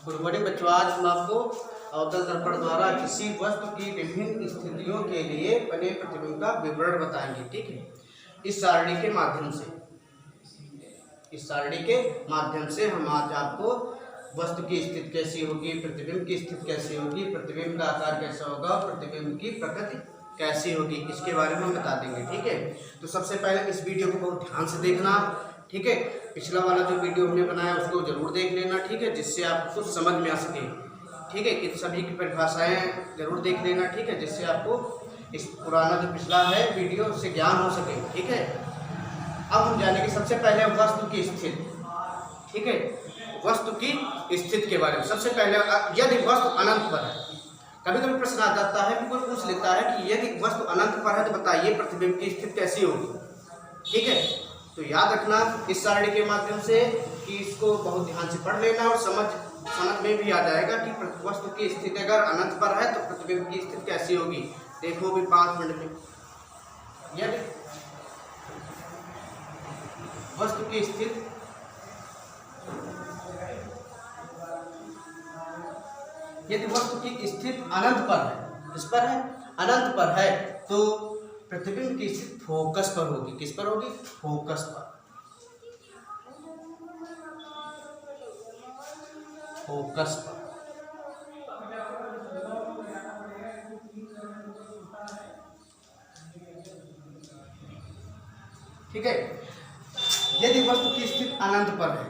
Good morning बच्चों। आज हम आपको अवतल दर्पण द्वारा किसी वस्तु की विभिन्न स्थितियों के लिए बने प्रतिबिंब का विवरण बताएंगे। ठीक है, इस सारणी के माध्यम से हम आज आपको वस्तु की स्थिति कैसी होगी, प्रतिबिंब की स्थिति कैसी होगी, प्रतिबिंब का आकार कैसा होगा, प्रतिबिंब की प्रकृति कैसी होगी, इसके बारे में हम बता देंगे। ठीक है, तो सबसे पहले इस वीडियो को बहुत ध्यान से देखना। ठीक है, पिछला वाला जो वीडियो हमने बनाया उसको जरूर देख लेना। ठीक है, जिससे आपको समझ में आ सके। ठीक है, कि सभी की परिभाषाएं जरूर देख लेना। ठीक है, जिससे आपको इस पुराना जो पिछला है वीडियो उससे ज्ञान हो सके। ठीक है, अब हम जानेंगे सबसे पहले वस्तु की स्थिति। ठीक है, वस्तु की स्थिति के बारे में सबसे पहले, यदि वस्तु अनंत पर है, कभी कभी प्रश्न आ जाता है कि कोई पूछ लेता है कि यदि वस्तु अनंत पर है तो बताइए प्रतिबिंब की स्थिति कैसी होगी। ठीक है, तो याद रखना इस सारणी के माध्यम से कि इसको बहुत ध्यान से पढ़ लेना और समझ में भी आ जाएगा कि वस्तु की स्थिति अगर अनंत पर है तो प्रतिबिंब की स्थिति कैसी होगी। देखो भी 5 मिनट में, यदि वस्तु की स्थिति अनंत पर है, किस पर है, अनंत पर है, तो प्रतिबिंब की स्थिति फोकस पर होगी। किस पर होगी, फोकस पर। फोकस पर। ठीक है, यदि वस्तु की स्थिति अनंत पर है,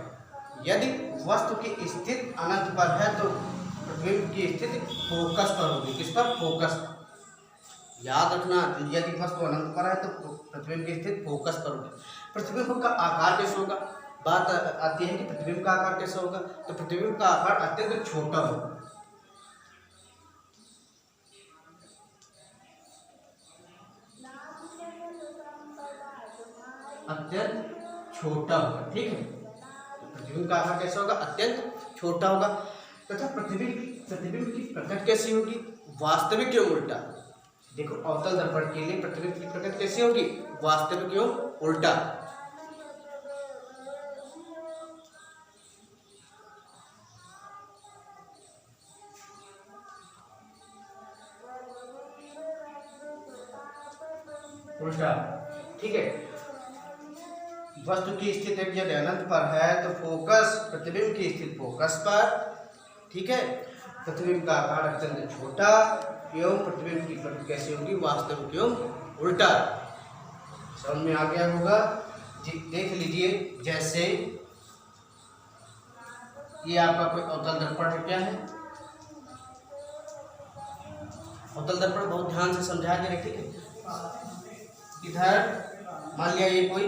यदि वस्तु की स्थिति अनंत पर है तो प्रतिबिंब की स्थिति फोकस पर होगी। किस पर, फोकस पर। याद रखना, यदि वस्तु अनंत पर है तो प्रतिबिंब की स्थिति फोकस पर होगी। प्रतिबिंब का आकार कैसे होगा, बात आती है कि प्रतिबिंब का आकार कैसे होगा, तो प्रतिबिंब का आकार अत्यंत छोटा होगा। अत्यंत छोटा होगा। ठीक है, तो प्रतिबिंब का आकार कैसा होगा, अत्यंत छोटा होगा। तथा प्रतिबिंब की प्रकृति कैसी होगी, वास्तविक एवं उल्टा। देखो, अवतल दर्पण के लिए प्रतिबिंब की प्रकृति कैसी होगी, वास्तविक एवं उल्टा। उल्टा। ठीक है, वस्तु की स्थिति यदि अनंत पर है तो फोकस, प्रतिबिंब की स्थिति फोकस पर। ठीक है, प्रतिबिंब का आकार अत्यंत छोटा एवं प्रतिबिंब की प्रकृति कैसी होगी, वास्तविक एवं उल्टा। समझ में आ गया होगा जी। देख लीजिए, जैसे ये आपका कोई अवतल दर्पण है। क्या है, अवतल दर्पण बहुत ध्यान से समझा के रखिए। इधर मान लिया ये कोई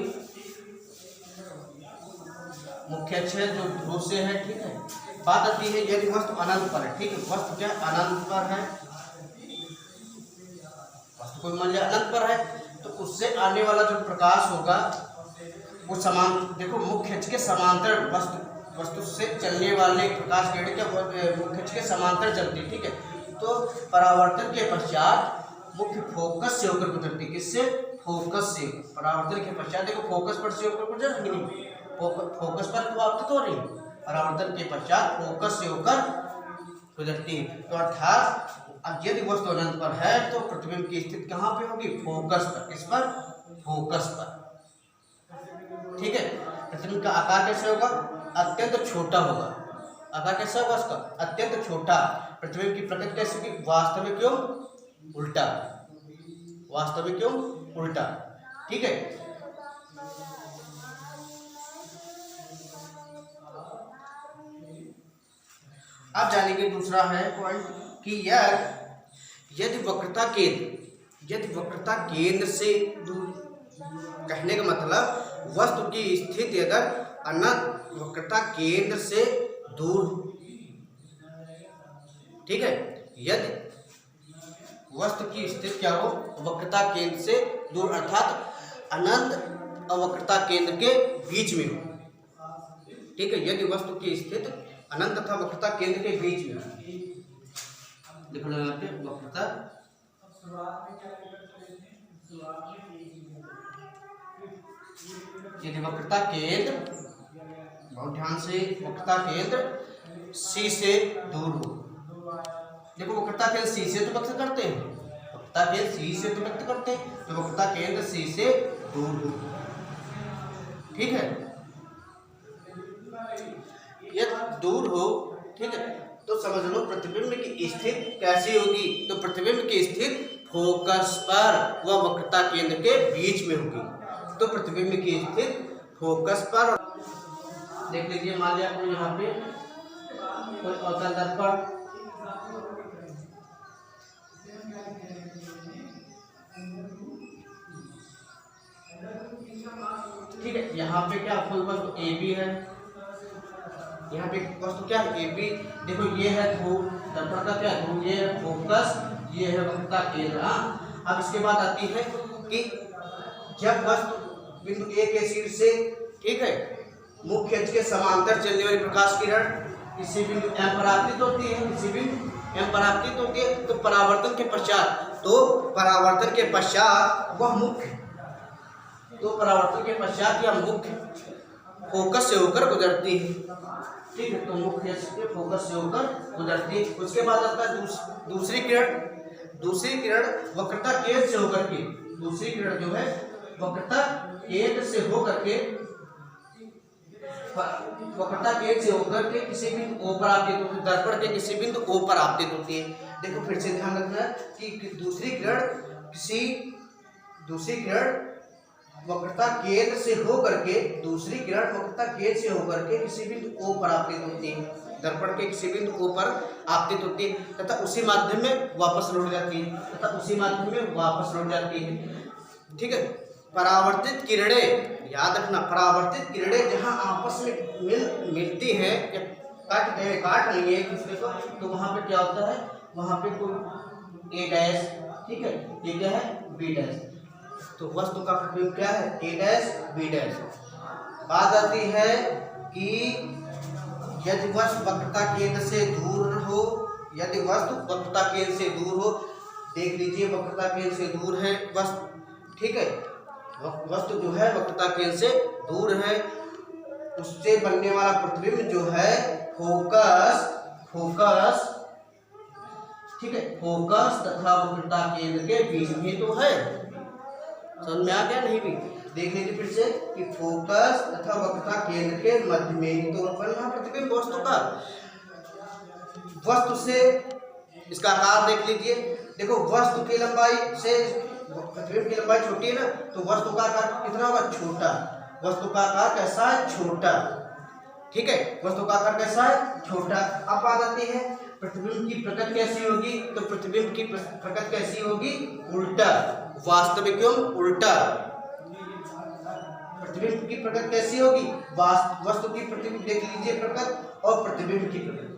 मुख्य अक्ष है जो ध्रुव से है। ठीक है, बात आती है यदि वस्तु अनंत पर है। ठीक है, वस्तु क्या अनंत पर है, वस्तु कोई मान लिया अनंत पर है तो उससे आने वाला जो प्रकाश होगा वो समान, देखो मुख्य अक्ष के समांतर वस्तु से चलने वाले प्रकाश किरण क्या मुख्य अक्ष के समांतर चलती है। ठीक है, तो परावर्तन के पश्चात मुख्य फोकस से होकर गुजरती। किससे, फोकस से। परावर्तन के पश्चात देखो फोकस पर से होकर गुजरेंगे नहीं, फोकस पर तो आपको तो नहीं, परावर्तन के पश्चात फोकस से होकर गुजरती है। तो अर्थात यदि वस्तु अनंत पर है तो प्रतिबिंब की स्थिति कहाँ पे होगी, फोकस पर। किस पर, फोकस पर। ठीक है, प्रतिबिंब का आकार कैसे होगा, अत्यंत छोटा होगा। आकार कैसा होगा उसका, अत्यंत छोटा। प्रतिबिंब की प्रकृति कैसी होगी, वास्तविक एवं उल्टा। वास्तविक एवं उल्टा। ठीक है, अब जानेंगे दूसरा है पॉइंट कि यदि वक्रता केंद्र से दूर, कहने का मतलब वस्तु की स्थिति अगर अनंत वक्रता केंद्र से दूर। ठीक है, यदि वस्तु की स्थिति क्या हो, वक्रता केंद्र से दूर, अर्थात अनंत और वक्रता केंद्र के बीच में हो। ठीक है, यदि वस्तु की स्थिति अनंत तथा वक्रता केंद्र के बीच में, देख लो यहाँ पे वक्रता, यदि वक्रता केंद्र, बहुत ध्यान से, वक्रता केंद्र सी से दूर हो। देखो वक्रता केंद्र सी से तो व्यक्त करते हैं, वक्रता केंद्र सी से तो व्यक्त करते हैं, तो वक्रता केंद्र सी से दूर हो। ठीक है, ये दूर हो। ठीक है, तो समझ लो प्रतिबिंब की स्थिति कैसी होगी, तो प्रतिबिंब की स्थिति फोकस पर व वक्रता केंद्र के बीच में होगी। तो प्रतिबिंब की स्थिति फोकस पर, देख लीजिए मान लिया आपको यहाँ पे कोई अवतल दर्पण, ठीक है, यहाँ पे क्या कोई वस्तु ए बी है, यहाँ पे वस्तु क्या है ए बी। देखो ये है ध्रुव, दर्पण का क्या ध्रुव, ये है फोकस, ये है वक्रता केंद्र। अब इसके बाद आती है कि जब वस्तु बिंदु ए के शीर्ष से, ठीक है, मुख्य अक्ष के समांतर चलने वाली प्रकाश किरण किसी बिंदु एम पर आपतित होती है, किसी बिंदु एम पर आपतित होती है, तो परावर्तन के पश्चात, तो परावर्तन के पश्चात वह मुख्य, तो परावर्तन के पश्चात यह मुख्य फोकस से होकर गुजरती है। ठीक है, तो मुख्य से फोकस से होकर गुजरती है। उसके बाद आता है दूसरी किरण, दूसरी किरण वक्रता केंद्र से होकर के, दूसरी किरण जो है वक्रता केंद्र से होकर के, वक्रता केंद्र से होकर के किसी बिंदु ओ पर आपतित होती है, दर्पण के किसी बिंदु ओ पर आपतित होती है। देखो फिर से ध्यान रखना कि दूसरी किरण वक्रता केंद्र से होकर के, दूसरी किरण वक्रता केंद्र से होकर के किसी बिंदु ओ पर आपतित होती है, दर्पण के किसी बिंदु ओ पर आपतित होती है तथा उसी माध्यम में वापस लौट जाती है, तथा उसी माध्यम में वापस लौट जाती है। ठीक है, परावर्तित किरणें, याद रखना, परावर्तित किरणें जहां आपस में मिलती हैं या काट रही है एक दूसरे को, तो वहां पे क्या होता है, वहां पे कोई ए डैश, ठीक है, ये क्या है बी डैश, तो वस्तु का प्रतिबिंब क्या है ए डैश बी डैश। बात आती है कि यदि वस्तु वक्रता केंद्र से दूर हो, यदि वस्तु वक्रता केंद्र से दूर हो, देख लीजिए वक्रता केंद्र से दूर है वस्तु, ठीक है, वस्तु जो है वक्रता केंद्र से दूर है, उससे बनने वाला प्रतिबिंब जो है फोकस, ठीक है, फोकस तथा वक्रता केंद्र के बीच में तो है। समझ में आ गया नहीं भी? देख लीजिए फिर से कि फोकस तथा वक्रता केंद्र के मध्य में ही तो बना प्रतिबिंब वस्तु का। वस्तु से इसका आकार देख लीजिए, देखो वस्तु की लंबाई से प्रतिबिंब की लंबाई छोटी है ना, तो वस्तु का आकार कितना होगा छोटा, वस्तु का आकार कैसा है छोटा, ठीक है, वस्तु का आकार कैसा है छोटा। अब बात आती है प्रतिबिंब की प्रकृति कैसी होगी, तो प्रतिबिंब की प्रकृति कैसी होगी उल्टा, वास्तविक एवं उल्टा। प्रतिबिंब की प्रकृति कैसी होगी, वस्तु की प्रतिबिंब देख लीजिए प्रकृति और प्रतिबिंब की प्रकृति,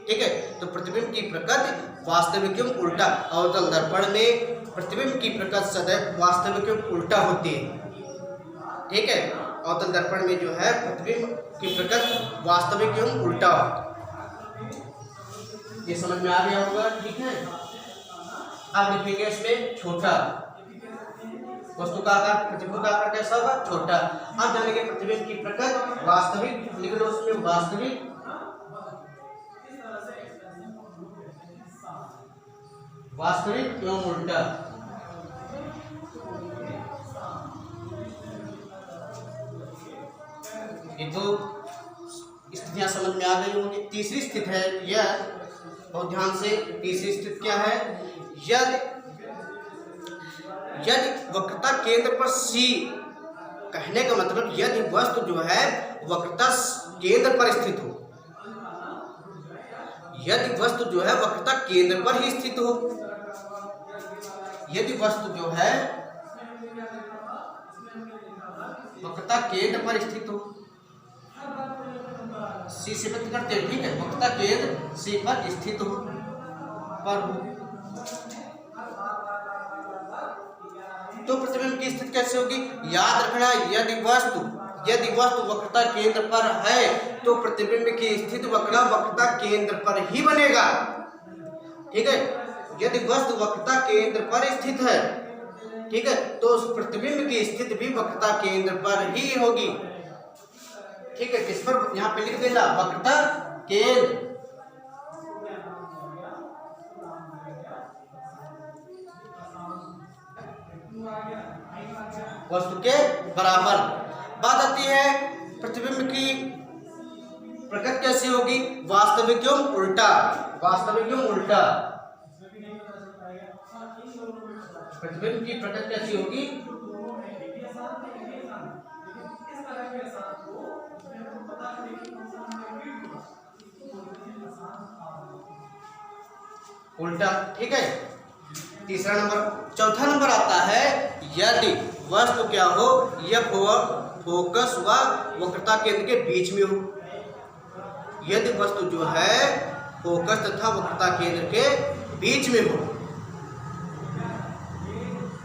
ठीक है, तो प्रतिबिंब की प्रकृति वास्तविक एवं उल्टा। अवतल दर्पण में प्रतिबिंब की प्रकृति सदैव वास्तविक एवं उल्टा होती है, ठीक है, अवतल दर्पण में जो है प्रतिबिंब की प्रकृति वास्तविक एवं उल्टा, ये समझ में आ गया होगा, ठीक है। अब लिखेंगे इसमें छोटा, वस्तु का आकार प्रतिबिंब का आकार कैसा होगा छोटा। अब जानेंगे प्रतिबिंब की प्रकृति वास्तविक, लिख लो उसमें वास्तविक एवं उल्टा। ये तो स्थितियां समझ में आ गई होंगी। तीसरी स्थिति है यह, बहुत ध्यान से, तीसरी स्थिति क्या है, यदि वक्रता केंद्र पर C, कहने का मतलब यदि वस्तु जो है वक्रता केंद्र पर स्थित हो, यदि वस्तु जो है वक्रता केंद्र पर ही स्थित हो, यदि वस्तु जो है वक्रता केंद्र पर स्थित हो, C से व्यक्त करते हैं, ठीक है, वक्रता केंद्र C पर स्थित हो, तो प्रतिबिंब की स्थिति कैसे होगी, याद रखना, यदि वस्तु वक्रता केंद्र पर है तो प्रतिबिंब की स्थिति वक्रता केंद्र पर ही बनेगा, ठीक है, यदि वस्तु वक्रता केंद्र पर स्थित है, ठीक है, तो उस प्रतिबिंब की स्थिति भी वक्रता केंद्र पर ही होगी, ठीक है। किस पर यहाँ पे लिख देना, वक्रता केंद्र वस्तु के बराबर। बात आती है प्रतिबिंब की प्रकृति कैसी होगी, वास्तविक एवं उल्टा। वास्तविक एवं उल्टा प्रतिबिंब की प्रकृति कैसी होगी, उल्टा। ठीक है, तीसरा नंबर। चौथा नंबर आता है यदि वस्तु क्या हो, यह फोकस व वक्रता केंद्र के बीच में हो। यदि वस्तु जो है फोकस तथा वक्रता केंद्र के बीच में हो,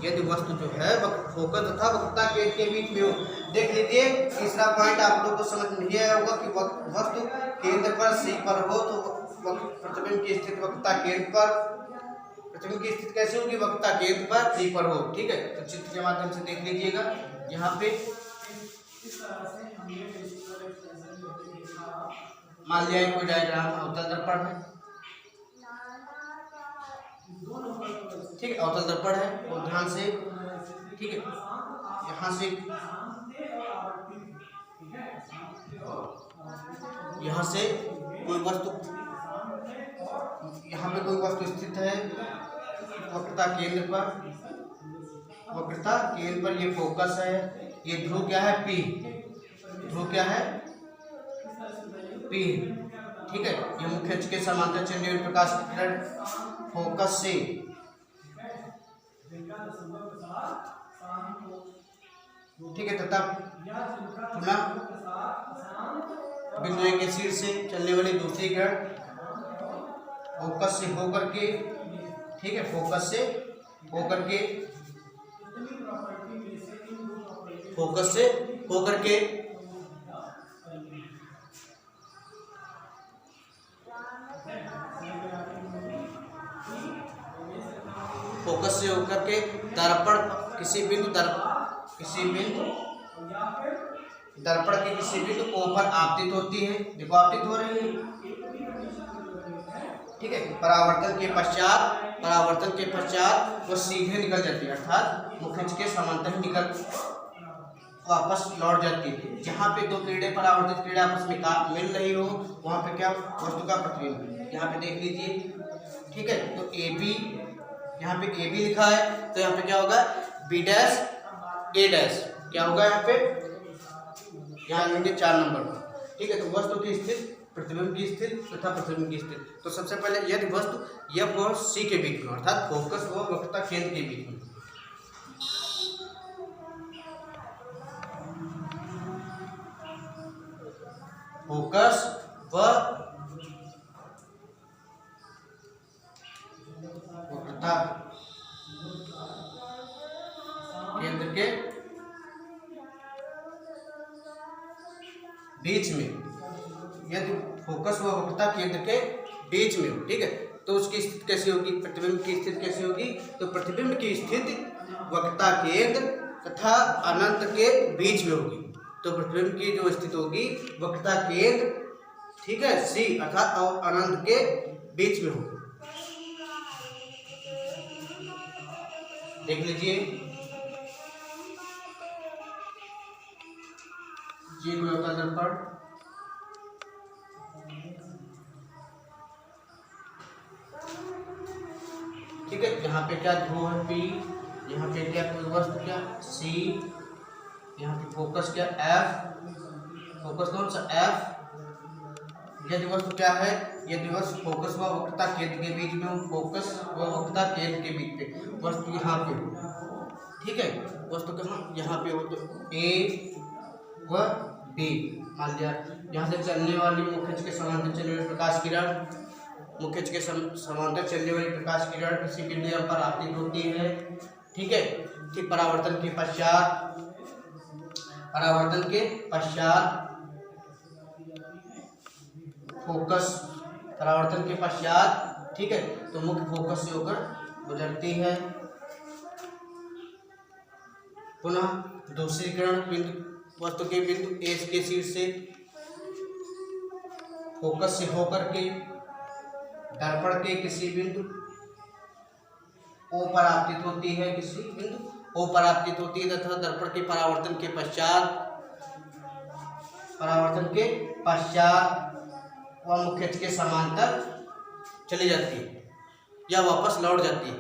यदि वस्तु जो है फोकस तथा वक्रता केंद्र के बीच में हो। देख लीजिए तीसरा पॉइंट आप लोगों को समझ नहीं आया होगा कि वस्तु केंद्र पर सी पर हो तो प्रतिबिंब की स्थिति वक्रता केंद्र पर, प्रतिबिंब की स्थिति कैसी होगी, वक्रता केंद्र पर सी पर हो। ठीक है, तो चित्र के माध्यम से देख लीजिएगा। यहाँ पे मान लिया कोई डायग्राम अवतल दर्पण है, ठीक है, अवतल दर्पण है और ध्यान से, ठीक है, यहाँ से कोई वस्तु, यहाँ पे कोई वस्तु स्थित है वक्रता केंद्र पर, वक्रता केंद्र पर ये फोकस है, ये ध्रुव क्या है P, ध्रुव क्या है P। ठीक है, ये मुख्य अक्ष के समांतर चलने वाली प्रकाश की किरण फोकस से ठीक है तथा पुनः बिंदु ए के शीर्ष से चलने वाली दूसरी किरण फोकस से होकर के, ठीक है, फोकस से होकर के, फोकस से होकर के फोकस से होकर के दर्पण किसी बिंदु दर्पण के किसी बिंदु O पर आपतित होती है। देखो आपतित हो रही है, ठीक है। परावर्तन के पश्चात वो सीधे निकल जाती है, अर्थात मुख्य अक्ष के समांतर निकल वापस लौट जाती है। जहाँ पे दो किरणें परावर्तित किरणें आपस में मिल रही हो वहाँ पे क्या वस्तु का प्रतिबिंब, यहाँ पे देख लीजिए, ठीक है। तो ए बी, यहाँ पे ए बी लिखा है तो यहाँ पे क्या होगा बी डैश ए डैश, क्या होगा यहाँ पे, यहाँ लेंगे 4 नंबर पर, ठीक है। तो वस्तु की स्थिति, प्रतिबिंब की स्थिति तथा प्रतिबिंब की स्थिति। तो सबसे पहले यदि वस्तु F और C के बीच में अर्थात फोकस व वक्रता केंद्र के बीच में, फोकस व वक्रता केंद्र के बीच में, यदि फोकस व वक्रता केंद्र के बीच में हो, ठीक है, तो उसकी स्थिति कैसी होगी, प्रतिबिंब की स्थिति कैसी होगी। तो प्रतिबिंब की स्थिति वक्रता केंद्र तथा अनंत के बीच में होगी। तो प्रतिबिंब की जो स्थिति होगी वक्रता केंद्र, ठीक है, सी अर्थात और अनंत के बीच में होगी। देख लीजिए ये कोई होता दर्पण, ठीक है। यहाँ पे क्या ध्रुव है P, यहाँ पे क्या कोई वस्तु क्या C, यहाँ पे फोकस क्या F, फोकस कौन सा F। यदि वस्तु क्या है, यदि वस्तु फोकस व वक्रता केंद्र के बीच में, फोकस व वक्रता केंद्र के बीच में वस्तु यहाँ पे हो, ठीक है, वस्तु कहाँ यहाँ पे हो, तो A व B मान लिया। यहाँ से चलने वाली मुख्य अक्ष के समांतर चलने वाली प्रकाश किरण, मुख्य अक्ष के समांतर चलने वाली प्रकाश किरण किसी बिंदु पर आपतित होती है, ठीक है। ठीक परावर्तन के पश्चात फोकस, परावर्तन के पश्चात, ठीक है, तो मुख्य फोकस से होकर गुजरती है। पुनः दूसरी किरण बिंदु वस्तु के बिंदु ए के शीर्ष से फोकस से होकर के दर्पण के किसी बिंदु O पर आपतित होती है, किसी बिंदु O पर आपतित होती है तथा दर्पण के परावर्तन के पश्चात वह मुख्य अक्ष के समांतर चली जाती है या वापस लौट जाती है,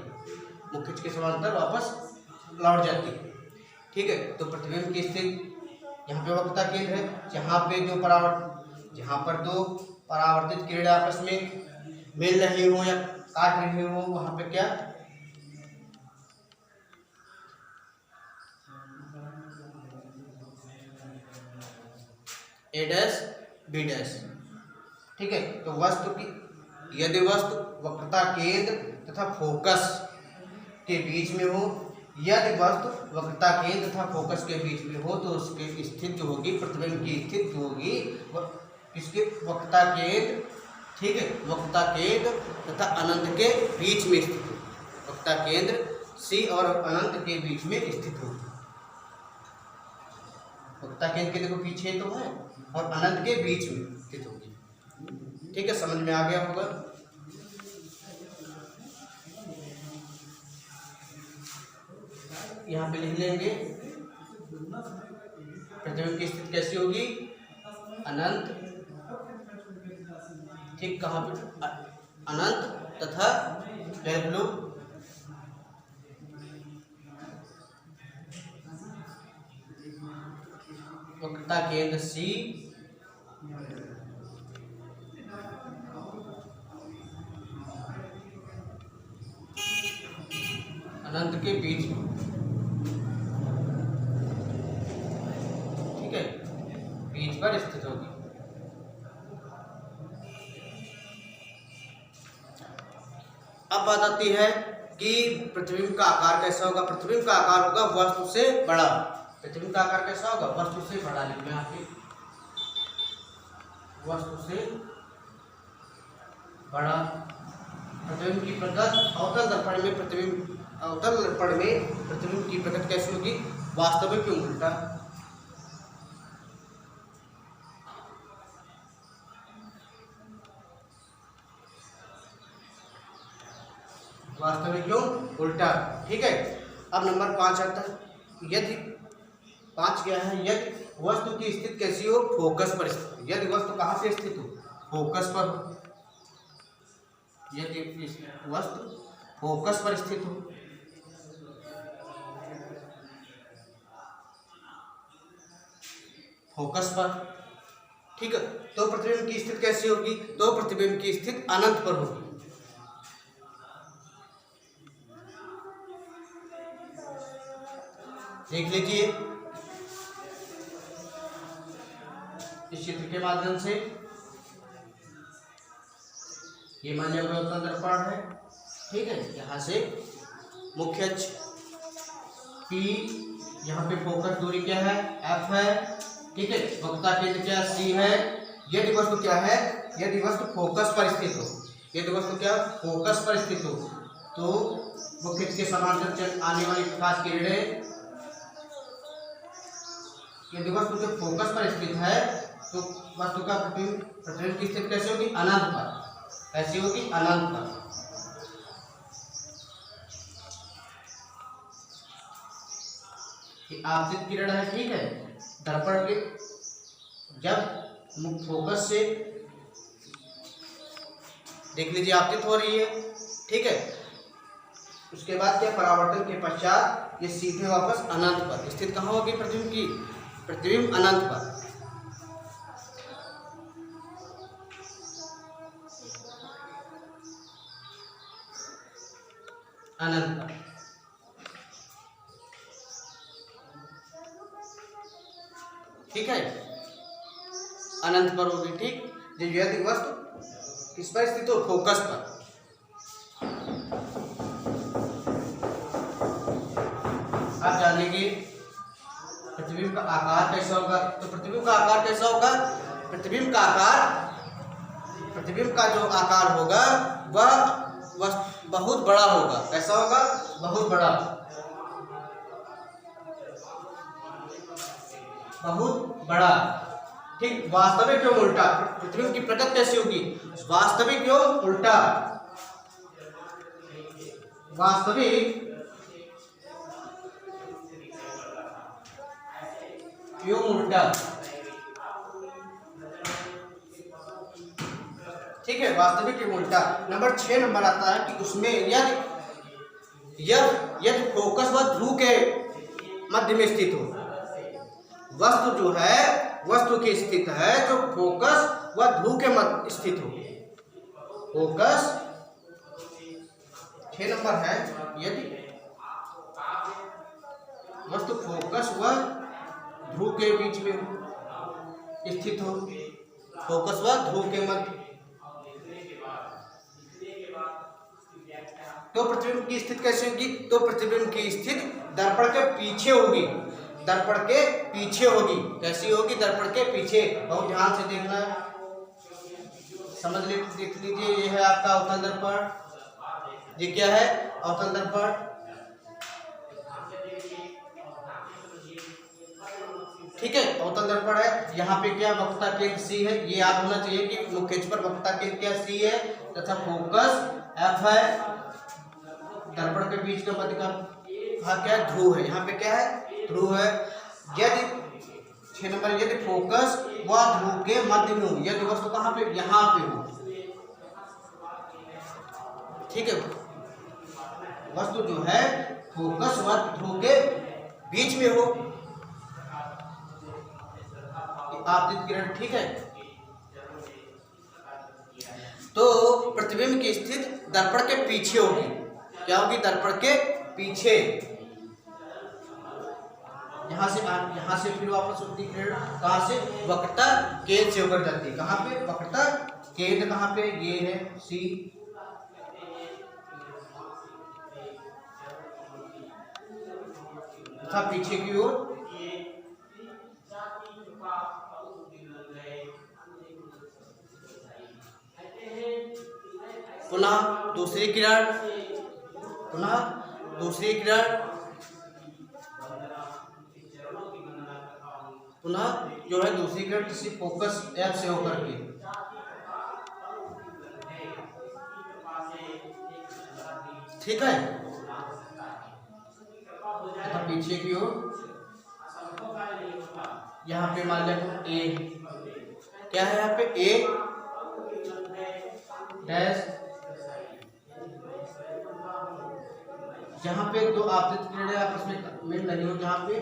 मुख्य अक्ष के समांतर वापस लौट जाती है। ठीक है, तो प्रतिबिंब की स्थिति यहाँ पे वक्रता केंद्र है, जहाँ पर दो परावर्तित किरणें आपस में मिल रही हो या काट रही हो, वहां पे क्या A डैश B डैश। ठीक है, तो वस्तु की यदि वस्तु वक्रता केंद्र तथा फोकस के बीच में हो, यदि वस्तु वक्रता केंद्र तथा फोकस के बीच में हो तो उसकी स्थिति जो होगी, प्रतिबिंब की स्थिति जो होगी इसके वक्रता केंद्र, ठीक है, वक्रता केंद्र तथा अनंत के बीच में स्थित हो, वक्रता केंद्र C और अनंत के बीच में स्थित होगी। वक्रता केंद्र के देखो पीछे तो है और अनंत के बीच में स्थित होगी। ठीक है, समझ में आ गया होगा। यहाँ पे लिख लेंगे प्रतिबिंब की स्थिति कैसी होगी, अनंत, ठीक, कहाँ पे अनंत तथा वैल्यू वक्रता केंद्र C अनंत के बीच में, ठीक है, बीच पर स्थित होगी। अब बात आती है कि प्रतिबिंब का आकार कैसा होगा। प्रतिबिंब का आकार होगा वस्तु से बड़ा। प्रतिबिंब का आकार कैसा होगा, वस्तु से बड़ा। लिखना है आपके, वस्तु से बड़ा। प्रतिबिंब की प्रकृति अवतल दर्पण में प्रतिबिंब की प्रकृति कैसी होगी, वास्तविक क्यों उल्टा। वास्तविक क्यों उल्टा। ठीक है, अब नंबर 5 आता है। यदि 5 क्या है, यदि वस्तु की स्थिति कैसी हो, फोकस पर स्थित। यदि वस्तु कहाँ पे स्थित हो, फोकस पर। यदि वस्तु फोकस पर स्थित हो, फोकस पर, ठीक है, तो प्रतिबिंब की स्थिति कैसी होगी, तो प्रतिबिंब की स्थिति अनंत पर होगी। देख लीजिए इस चित्र के माध्यम से। ये मान लिया अवतल दर्पण है, ठीक है, यहाँ से मुख्य अक्ष P, यहाँ पे फोकस दूरी क्या है, F है, ठीक है, वक्रता केंद्र क्या C है। यदि वस्तु क्या है, यदि वस्तु फोकस पर स्थित हो, यदि वस्तु क्या फोकस पर स्थित हो, तो मुख्य अक्ष के समांतर आने वाली प्रकाश किरणें, यदि वस्तु के फोकस पर स्थित है तो वस्तु का प्रतिबिंब की स्थिति कैसे होगी, अनंत पर। ऐसी होगी अनंत पर। आपतित किरण है, ठीक है, दर्पण के जब मुख्य फोकस से देख लीजिए आपतित हो रही है, ठीक है, उसके बाद क्या, परावर्तन के पश्चात ये सीधे वापस अनंत पर स्थित कहाँ होगी, प्रतिबिंब की, प्रतिबिंब अनंत पर। अनंत पर, ठीक है, अनंत पर होगी। ठीक, यदि वस्तु किस पर स्थित हो, फोकस पर। आप जानेंगे प्रतिबिंब का आकार कैसा होगा। तो प्रतिबिंब का आकार कैसा होगा, प्रतिबिंब का जो आकार होगा वह बहुत बड़ा होगा। कैसा होगा, बहुत बड़ा, बहुत बड़ा, ठीक, वास्तविक एवं उल्टा, प्रतिबिंब की प्रकृति कैसी होगी? वास्तविक एवं उल्टा, वास्तविक एवं उल्टा। ठीक है, वास्तविक एवं उल्टा। नंबर 6 नंबर आता है कि उसमें यदि फोकस व ध्रुव के मध्य में स्थित हो, वस्तु जो है, वस्तु की स्थित है जो फोकस व ध्रुव के मध्य स्थित हो। फोकस 6 नंबर है, यदि वस्तु फोकस व ध्रुव के बीच में स्थित हो, फोकस व ध्रुव के मध्य, तो प्रतिबिंब की स्थिति कैसे होगी? तो प्रतिबिंब की स्थिति दर्पण के पीछे होगी, दर्पण के पीछे होगी। कैसी होगी? दर्पण के पीछे। बहुत ध्यान से देखना, समझ देख लीजिए। ये है आपका अवतल दर्पण। ये क्या है? अवतल दर्पण। ठीक है, अवतल दर्पण है। यहाँ पे क्या वक्रता केंद्र सी है, ये याद होना चाहिए कि मुख्य अक्ष पर वक्रता केंद्र क्या सी है तथा फोकस एफ है। दर्पण के बीच का मध्य का भाग क्या है? ध्रुव है। यहाँ पे क्या है? ध्रुव है। यदि 6 नंबर, यदि फोकस व ध्रुव के मध्य में हो, यदि वस्तु कहाँ पे? यहाँ पे हो। ठीक है, वस्तु जो है फोकस व ध्रुव के बीच में हो, आपतित किरण। ठीक है, तो प्रतिबिंब की स्थिति दर्पण के पीछे होगी। क्या होगी? दर्पण के पीछे। यहाँ से फिर वापस उठती किरण कहाँ से? वक्रता केंद्र से होकर जाती है। कहाँ पे? वक्रता केंद्र कहाँ पे? ये है सी। तथा पीछे की ओर पुनः दूसरी किरण, पुनः दूसरी किरण, पुनः जो है दूसरी किरण किसी फोकस एफ से होकर के, ठीक है, तथा पीछे की ओर यहाँ पे मान लिया ए, क्या है यहाँ पे? ए डैश। जहाँ पे दो आपतित किरणें आपस में मिल रही हो, जहाँ पे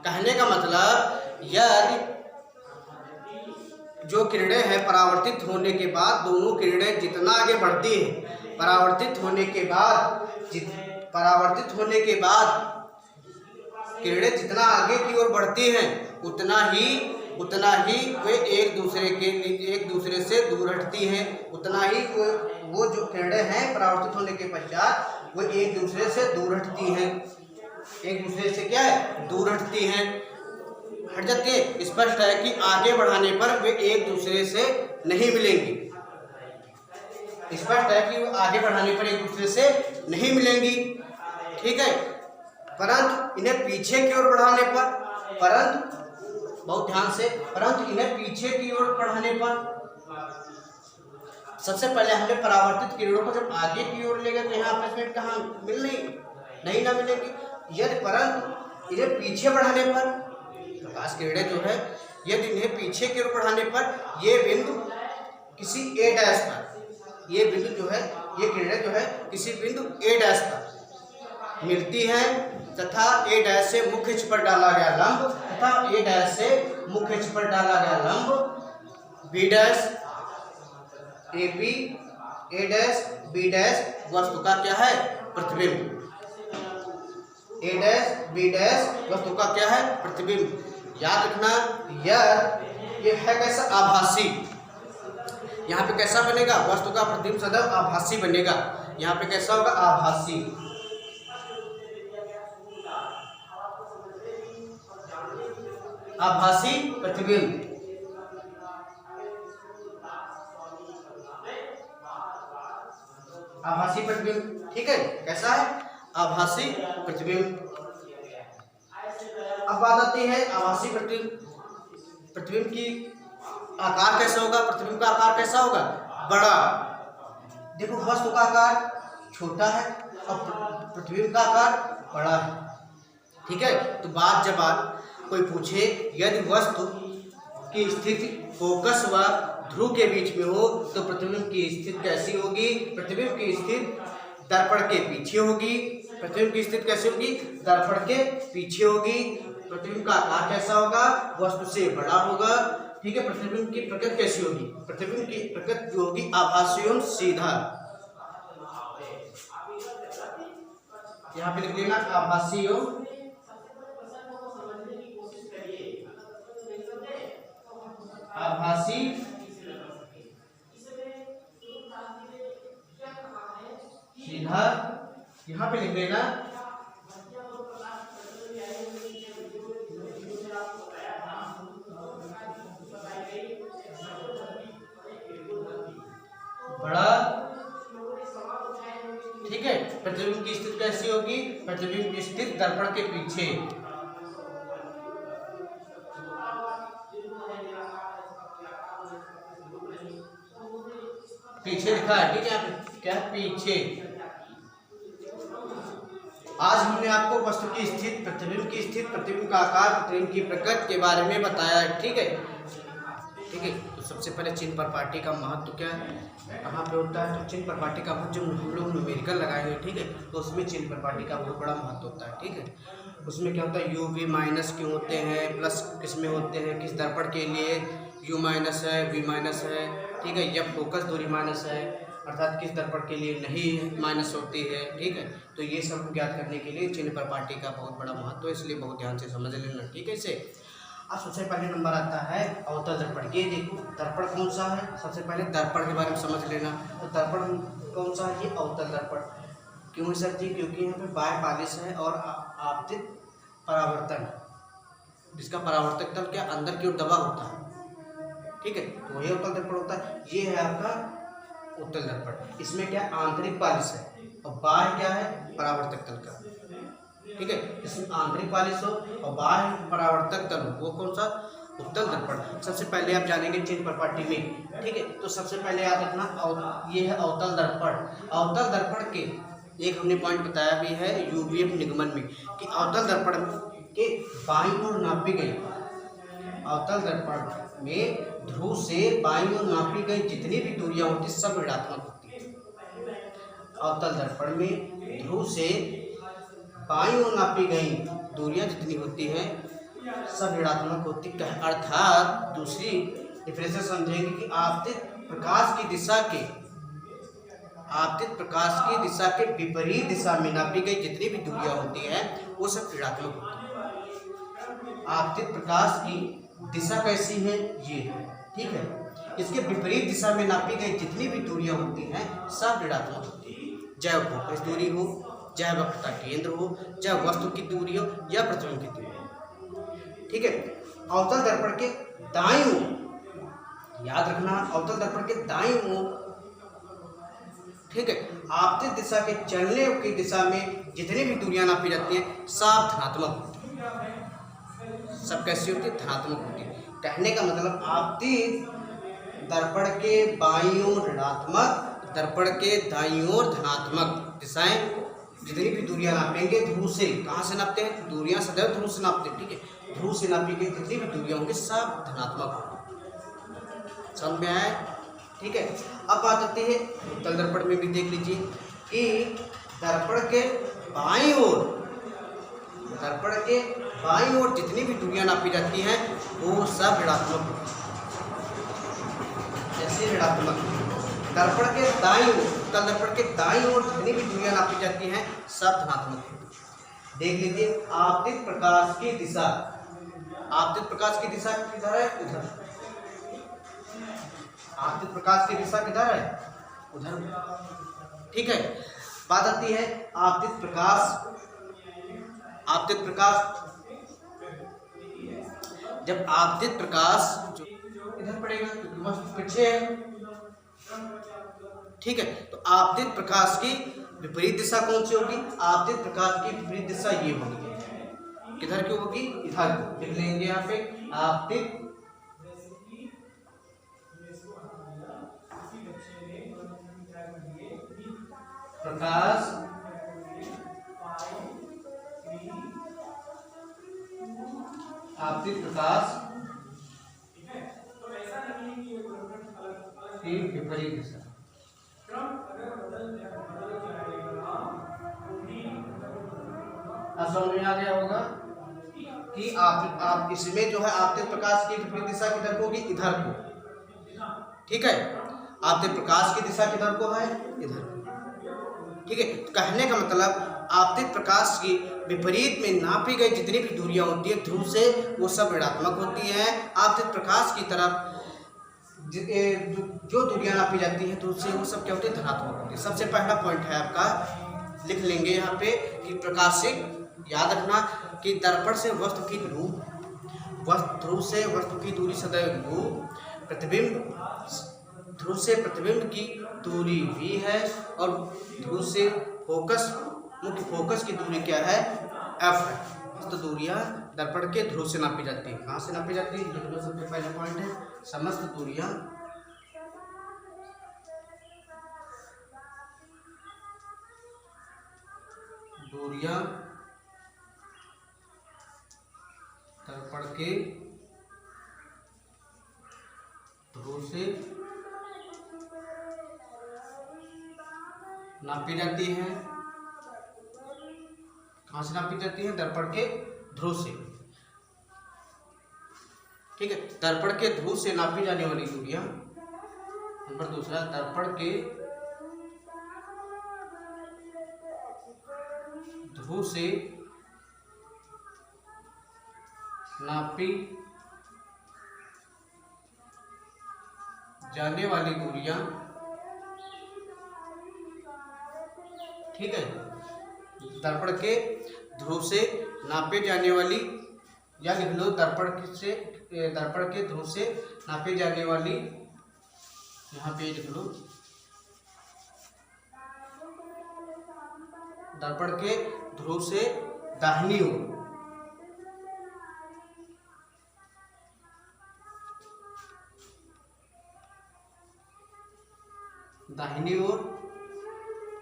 कहने का मतलब यदि जो किरणें हैं परावर्तित होने के बाद, दोनों किरणें जितना आगे बढ़ती है, परावर्तित होने के बाद किरणें जितना आगे की ओर बढ़ती हैं उतना ही वे एक दूसरे से दूर हटती हैं। उतना ही वो जो किरणें हैं परावर्तित होने के पश्चात वो एक दूसरे से दूर हटती हैं। एक दूसरे से क्या है? दूर हटती हैं, हट जाती है। स्पष्ट है कि आगे बढ़ाने पर वे एक दूसरे से नहीं मिलेंगी। स्पष्ट है कि वो आगे बढ़ाने पर एक दूसरे से नहीं मिलेंगी। ठीक है, परंतु इन्हें पीछे की ओर बढ़ाने पर, परंतु बहुत ध्यान से, परंतु इन्हें पीछे की ओर बढ़ाने पर, सबसे पहले हमने परावर्तित किरणों को जब आगे की ओर ले गए तो यहाँ पर कहाँ मिल नहीं ना मिलेगी। यदि परंतु इन्हें पीछे बढ़ाने पर, प्रकाश किरणें जो है यदि इन्हें पीछे की ओर बढ़ाने पर ये बिंदु किसी ए डैश पर, ये बिंदु जो है, ये किरणें जो है किसी बिंदु ए डैश पर मिलती हैं तथा ए डैश से मुख्य अक्ष पर डाला गया लंब, तथा ए डैश से मुख्य अक्ष पर डाला गया लंब B dash, A B, A dash, B dash वस्तु का क्या है? प्रतिबिंब। ए डैश बी डैश वस्तु का क्या है? प्रतिबिंब। याद रखना, ये है कैसा? आभासी। यहाँ पे कैसा बनेगा? वस्तु का प्रतिबिंब सदैव आभासी बनेगा। यहाँ पे कैसा होगा? आभासी। आभासी प्रतिबिंब। आभासी प्रतिबिंब। ठीक है, कैसा है? आभासी प्रतिबिंब। अब बात आती है आभासी प्रतिबिंब की आकार कैसा होगा, प्रतिबिंब का आकार कैसा होगा, बड़ा। देखो वस्तु का आकार छोटा है और प्रतिबिंब का आकार बड़ा है, ठीक है। तो जब कोई पूछे यदि वस्तु की स्थिति फोकस व ध्रुव के बीच में हो तो प्रतिबिंब की स्थिति कैसी होगी, प्रतिबिंब की स्थिति दर्पण के पीछे होगी। प्रतिबिंब की स्थिति कैसी होगी, दर्पण के पीछे होगी। प्रतिबिंब का आकार कैसा होगा, वस्तु से बड़ा होगा, ठीक है। प्रतिबिंब की प्रकृति कैसी होगी, प्रतिबिंब की प्रकृति जो होगी आभासी एवं सीधा। यहाँ पे लिख लेना आभासी एवं आभासी सीधा, यहाँ पे लिख लेना बड़ा, ठीक है। प्रतिबिंब की स्थिति कैसी होगी, प्रतिबिंब की स्थिति दर्पण के पीछे, पीछे लिखा है, ठीक है, क्या पीछे। आज हमने आपको वस्तु की स्थिति, प्रतिबिंब की स्थिति, प्रतिबिंब का आकार, प्रतिबिंब की प्रकृति के बारे में बताया है, ठीक है, ठीक है। तो सबसे पहले चिन्ह प्रपाटी का महत्व क्या है, कहाँ पे होता है, तो चिन्ह प्रपाटी का महत्व जो हम लोग न्यूमेरिकल लगाएंगे, ठीक है, तो उसमें चिन्ह प्रपाटी का बहुत बड़ा महत्व होता है, ठीक है। उसमें क्या होता है, यू वी माइनस क्यों होते हैं, प्लस किस में होते हैं, किस दर्पण के लिए यू माइनस है, वी माइनस है, ठीक है। जब फोकस दूरी माइनस है अर्थात किस दर्पण के लिए नहीं माइनस होती है, ठीक है। तो ये सब ज्ञात करने के लिए चिन्ह प्रपाटी का बहुत बड़ा महत्व है, इसलिए बहुत ध्यान से समझ लेना, ठीक है। इसे अब सबसे पहले नंबर आता है अवतल दर्पण। ये देखो दर्पण कौन सा है, सबसे पहले दर्पण के बारे में समझ लेना। तो दर्पण कौन सा है, ये अवतल दर्पण। क्यों सर जी, क्योंकि यहाँ पे बाह्य पालिश है और आपतित परावर्तन, जिसका परावर्तक तल क्या अंदर की ओर दबा होता है, ठीक है, तो वही अवतल दर्पण होता है। ये है आपका उत्तल दर्पण, इसमें क्या आंतरिक पालिश है और बाह्य क्या है परावर्तक तल का, ठीक है। इसमें आंतरिक पालिश हो और बाह्य परावर्तक तल हो, वो कौन सा, उत्तल दर्पण। सबसे पहले आप जानेंगे चिन्ह प्रपाटी में, ठीक है। तो सबसे पहले याद रखना ये है अवतल दर्पण। अवतल दर्पण के एक हमने पॉइंट बताया भी है यूवीएफ निगमन में कि अवतल दर्पण के बाईं ओर नापी गई, अवतल दर्पण में ध्रुव से बाईं ओर नापी गई जितनी भी दूरियां होती सब ऋणात्मक होती है। अवतल दर्पण में ध्रुव से बाईं ओर नापी गई दूरियां जितनी होती हैं सब ऋणात्मक होती है। अर्थात दूसरी डिफरेंस समझेंगे कि आपतित प्रकाश की दिशा के विपरीत दिशा में नापी गई जितनी भी दूरियां होती हैं वो सब ऋणात्मक होती है। आपतित प्रकाश की दिशा कैसी है, ये, ठीक है। इसके विपरीत दिशा में नापी गई जितनी भी दूरियां होती हैं सब ऋणात्मक होती है, चाहे फोकस दूरी हो, चाहे वक्रता केंद्र हो, चाहे वस्तु की दूरी हो या प्रतिबिंब की दूरी हो, ठीक है। अवतल दर्पण के दाईं ओर याद रखना, अवतल दर्पण के दाईं ओर, ठीक है, आपतित दिशा के चलने की दिशा में जितनी भी दूरियां नापी जाती हैं सब धनात्मक होती है। सब कैसी होती है, धनात्मक होती है। कहने का मतलब आपतित दर्पण के बाईं ओर ऋणात्मक, दर्पण के दाईं ओर धनात्मक दिशाएं जितनी भी दूरियां नापेंगे ध्रुव से, कहाँ से नापते हैं, दूरियां सदैव ध्रुव से नापते हैं, ठीक है। ध्रुव से नापी गई जितनी भी दूरियां होंगी सब धनात्मक होंगी, समझ में आया, ठीक है। अब बात आती है उत्तल दर्पण में भी देख लीजिए कि दर्पण के बाईं ओर जितनी भी दूरियां नापी जाती हैं वो सब ऋणात्मक होती है। जैसे ऋणात्मक दर्पण के दाईं ओर, उत्तल दर्पण के दाईं ओर जितनी भी दूरियां नापी जाती हैं सब धनात्मक होती है। देख लीजिए आपतित प्रकाश की दिशा, आपतित प्रकाश की दिशा किधर है, उधर। आपतित प्रकाश की दिशा किधर है, उधर, ठीक है। बात आती है आपतित प्रकाश, जब आपतित प्रकाश इधर पड़ेगा क्योंकि वस्तु पीछे है, ठीक है। तो आपतित प्रकाश की विपरीत दिशा कौन सी होगी, आपतित प्रकाश की विपरीत दिशा ये होगी, किधर की होगी, इधर को लिख लेंगे यहाँ पे। आपतित प्रकाश आपतित प्रकाश की विपरीत दिशा। अब समझ में आ गया होगा कि आप इसमें जो है आपतित प्रकाश की विपरीत दिशा किधर को होगी, इधर को। ठीक है, आपतित प्रकाश की दिशा किधर को है, इधर। ठीक है, तो कहने का मतलब आपतित प्रकाश की विपरीत में नापी गई जितनी भी दूरियां होती है ध्रुव से, वो सब ऋणात्मक होती हैं। आपतित प्रकाश की तरफ जो दूरियां नापी जाती है ध्रुव से, वो सब क्या होती है, धनात्मक होती है। सबसे पहला पॉइंट है आपका, लिख लेंगे यहाँ पे कि प्रकाशिक, याद रखना कि दर्पण से वस्तु की ध्रुव से वस्तु की दूरी सदैव u, प्रतिबिंब ध्रुव से प्रतिबिंब की दूरी v है, और ध्रुव से मुख्य फोकस की दूरी क्या है, f है। तो दूरियां दर्पण के ध्रुव से नापी जाती है। कहाँ से नापी जाती है, ये सबसे पहला पॉइंट है। समस्त दूरियां दर्पण के ध्रुव से नापी जाती है। कहाँ से नापी जाती है, दर्पण के ध्रुव से। ठीक है, दर्पण के ध्रुव से नापी जाने वाली दूरियां, नंबर दूसरा, दर्पण के ध्रुव से नापी जाने वाली दूरियां, ठीक है, दर्पण के ध्रुव से नापे जाने वाली, या लिख लो दर्पण के ध्रुव से नापे जाने वाली, यहाँ पे लिख लो दर्पण के ध्रुव से दाहिनी ओर,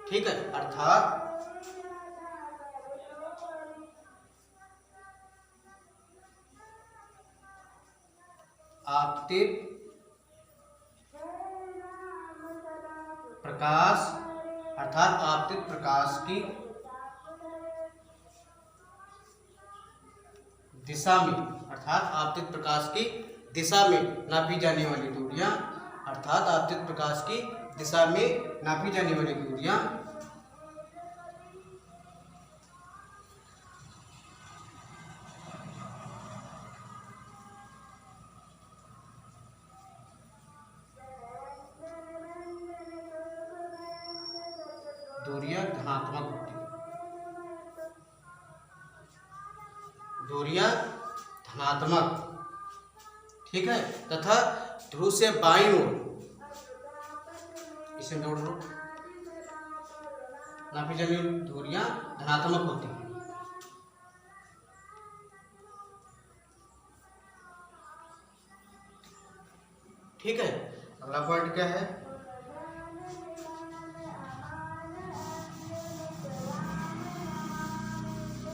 ठीक है, अर्थात आपतित प्रकाश की दिशा में, अर्थात आपतित प्रकाश की दिशा में नापी जाने वाली दूरियां, अर्थात आपतित प्रकाश की दिशा में नापी जाने वाली दूरियां धनात्मक होती है। दूरियां धनात्मक, ठीक है, तथा ध्रुव से बाईं ओर, इसे जोड़ लो, नापी जाने वाली दूरियां धनात्मक होती है। ठीक है, अगला पॉइंट क्या है,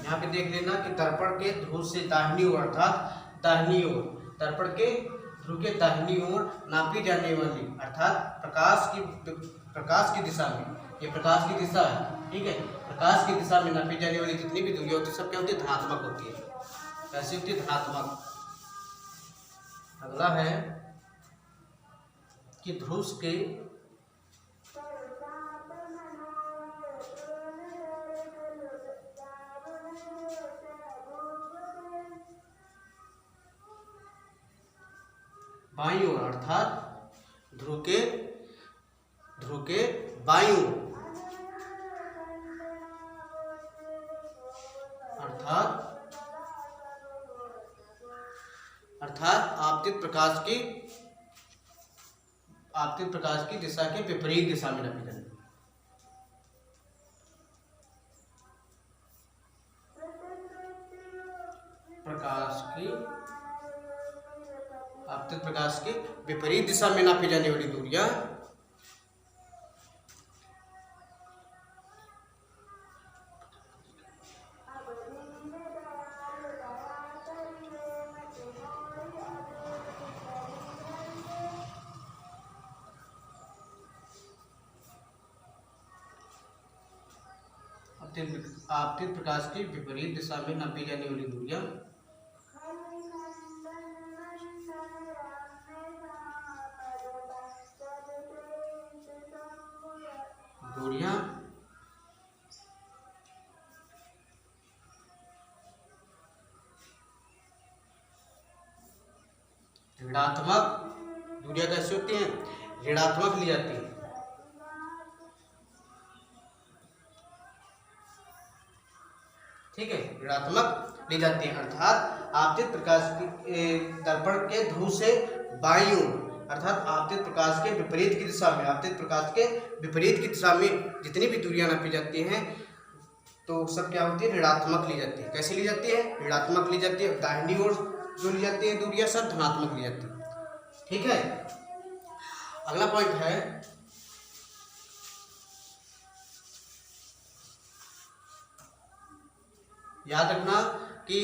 यहाँ पे देख लेना कि दर्पण के ध्रुव से दाहिनी ओर, अर्थात दाहिनी ओर, दर्पण के ध्रुव के दाहिनी ओर नापी जाने वाली, अर्थात प्रकाश की दिशा में, ये प्रकाश की दिशा है, ठीक है, प्रकाश की दिशा में नापी जाने वाली जितनी भी दूरियां होती है सब क्या होती है, धनात्मक होती है। कैसी होती है, धनात्मक। अगला है कि ध्रुव के बाईं ओर, अर्थात ध्रुव के बाईं ओर, अर्थात आपतित प्रकाश की दिशा के विपरीत दिशा में नापी जाती है। प्रकाश की विपरीत दिशा में नापी जाने वाली दूरियां आपतित प्रकाश की विपरीत दिशा में नापी जाने वाली दूरियां ऋणात्मक दूरियां कैसे होती हैं? ऋणात्मक ली जाती है। ठीक है, ऋणात्मक ली जाती है, अर्थात आपतित प्रकाश की दर्पण के ध्रुव से बाईं ओर, अर्थात आपतित प्रकाश के विपरीत की दिशा में, आपतित प्रकाश के विपरीत की दिशा में जितनी भी दूरियां नापी जाती हैं तो सब क्या होती है? ऋणात्मक ली जाती है। कैसे ली जाती है? ऋणात्मक ली जाती है। दाहिनी ओर जो ली जाती है दूरियां सब धनात्मक ली जाती है। ठीक है, अगला पॉइंट है याद रखना कि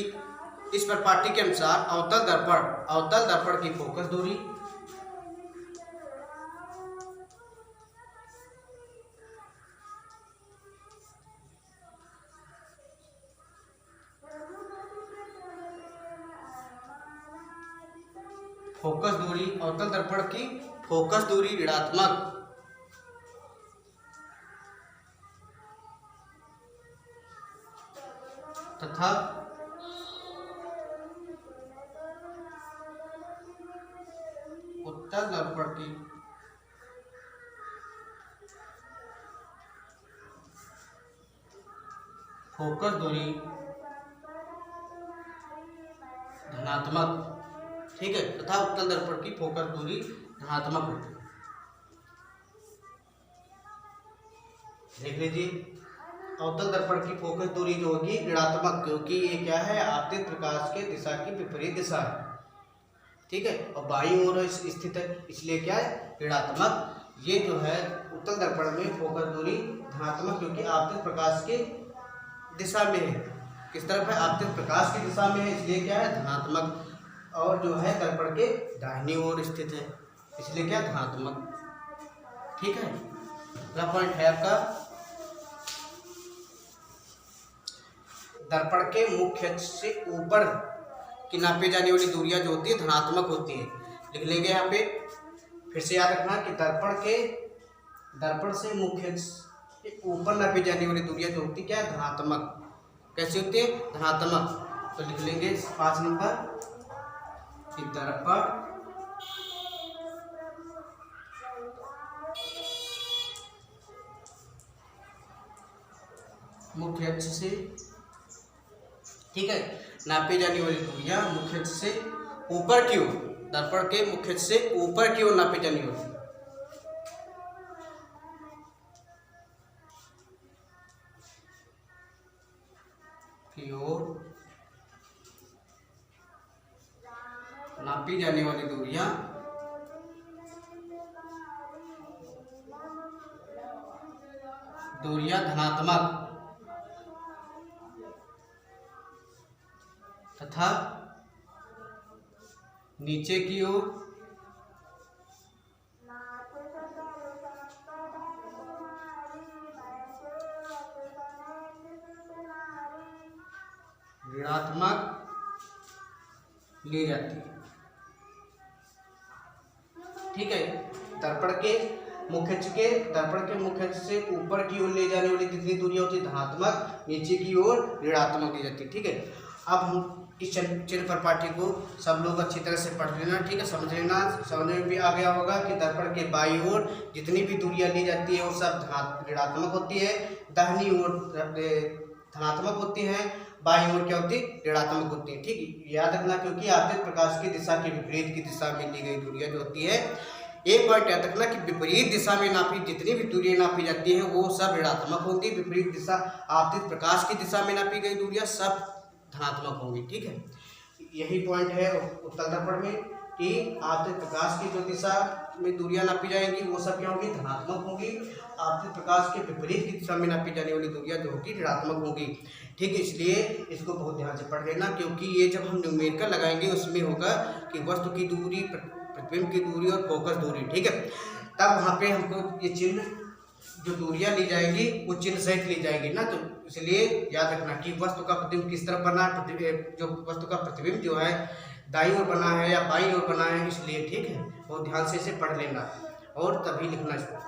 इस प्रपाठी के अनुसार अवतल दर्पण की फोकस दूरी अवतल दर्पण की फोकस दूरी ऋणात्मक तथा उत्तल दर्पण की फोकस दूरी धनात्मक। ठीक है, तथा उत्तल दर्पण की फोकस दूरी धनात्मक होती है। देख लीजिए, अवतल दर्पण की फोकस दूरी जो होगी ऋणात्मक, क्योंकि ये क्या है? आपतित प्रकाश के दिशा की विपरीत दिशा है। ठीक है, और बाईं ओर स्थित है, इसलिए क्या है? ऋणात्मक। ये जो है उत्तल दर्पण में फोकस दूरी धनात्मक, क्योंकि आपतित प्रकाश की दिशा में है। किस तरफ है? आपतित प्रकाश की दिशा में है, इसलिए क्या है? धनात्मक। और जो है दर्पण के दाहिनी ओर स्थित है, इसलिए क्या? धनात्मक। ठीक है, अगला पॉइंट है आपका दर्पण के मुख्य अक्ष से ऊपर की नापी जाने वाली दूरियां जो होती है धनात्मक होती है। लिख लेंगे यहाँ पे, फिर से याद रखना कि दर्पण से मुख्य अक्ष के ऊपर नापी जाने वाली दूरियां जो होती है क्या है? धनात्मक। कैसी होती है? धनात्मक। तो लिख लेंगे 5 नंबर कि दर्पण मुख्य अक्ष से, ठीक है, नापी जाने वाली दूरियां मुख्य अक्ष से ऊपर की ओर, दर्पण के मुख्य अक्ष से ऊपर की ओर नापी जानी होती है। की ओर नापी जाने वाली दूरियां धनात्मक तथा नीचे की ओर ऋणात्मक ली जाती है। ठीक है, दर्पण के मुख्य अक्ष से ऊपर की ओर ले जाने वाली जितनी दूरियां होती है धनात्मक, नीचे की ओर ऋणात्मक ली जाती है। ठीक है, अब हम इस चिन्ह प्रपाठी को सब लोग अच्छी तरह से पढ़ लेना। ठीक है, समझ लेना, समझ में भी आ गया होगा कि दर्पण के बाईं ओर जितनी भी दूरियां ली जाती है वो सब ऋणात्मक होती है, दाहिनी ओर धनात्मक होती है, बाईं ओर क्या होती है? ऋणात्मक होती है। ठीक है, याद रखना, क्योंकि आपतित प्रकाश की दिशा के विपरीत की दिशा में ली गई दूरियां जो होती है, एक पॉइंट याद रखना कि विपरीत दिशा में नापी जितनी भी दूरियां नापी जाती हैं वो सब ऋणात्मक होती है। विपरीत दिशा आपतित प्रकाश की दिशा में नापी गई दूरियां सब धनात्मक होंगी। ठीक है, यही पॉइंट है उत्तल दर्पण में कि आपतित प्रकाश की जो दिशा में दूरियां नापी जाएंगी वो सब क्या होंगी, धनात्मक होंगी। आपतित प्रकाश के विपरीत की दिशा में नापी जाने वाली दूरियां जो होगी ऋणात्मक होगी। ठीक है, इसलिए इसको बहुत ध्यान से पढ़ लेना, क्योंकि ये जब हम न्यूमेरिकल लगाएंगे उसमें होगा कि वस्तु की दूरी, प्रतिबिंब की दूरी और फोकस दूरी। ठीक है, तब वहाँ पे हमको ये चिन्ह जो दूरियां ली जाएंगी वो चिन्ह सहित ली जाएंगी ना, तो इसलिए याद रखना कि वस्तु का प्रतिबिंब किस तरफ बना है, जो वस्तु का प्रतिबिंब जो है दाईं ओर बना है या बाईं ओर बना है, इसलिए। ठीक है, बहुत ध्यान से इसे पढ़ लेना और तभी लिखना इसको।